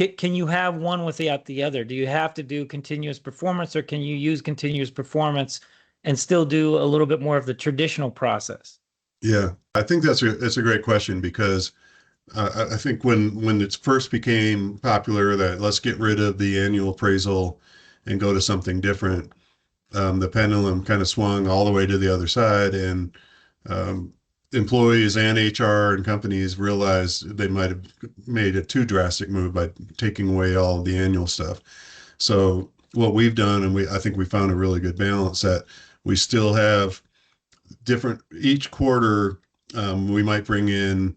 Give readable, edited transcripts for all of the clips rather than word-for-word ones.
Can you have one without the other? Do you have to do continuous performance, or can you use continuous performance and still do a little bit more of the traditional process? Yeah, I think that's a great question because I think when it first became popular that let's get rid of the annual appraisal and go to something different, the pendulum kind of swung all the way to the other side, and um, employees and HR and companies realized they might have made a too drastic move by taking away all of the annual stuff. So what we've done, and I think we found a really good balance that we still have different each quarter. We might bring in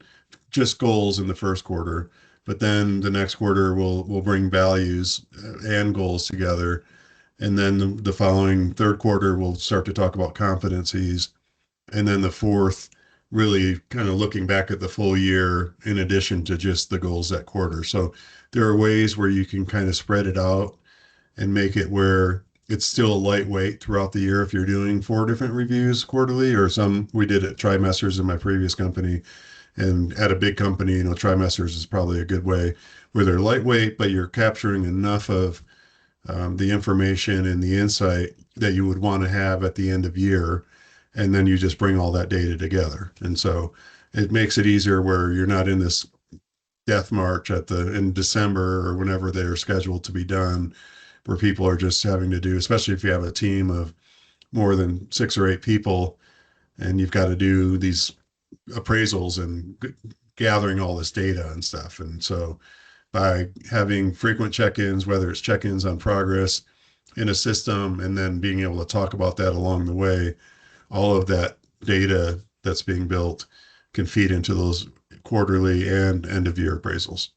just goals in the first quarter, but then the next quarter we'll bring values and goals together, and then the following third quarter we'll start to talk about competencies, and then the fourth really kind of looking back at the full year in addition to just the goals that quarter. So there are ways where you can kind of spread it out and make it where it's still lightweight throughout the year if you're doing 4 different reviews quarterly, or some we did at trimesters in my previous company. And at a big company, trimesters is probably a good way where they're lightweight, but you're capturing enough of the information and the insight that you would want to have at the end of year. And then you just bring all that data together. And so it makes it easier where you're not in this death march in December or whenever they're scheduled to be done, where people are just having to do, especially if you have a team of more than 6 or 8 people and you've got to do these appraisals and gathering all this data and stuff. And so by having frequent check-ins, whether it's check-ins on progress in a system and then being able to talk about that along the way, all of that data that's being built can feed into those quarterly and end of year appraisals.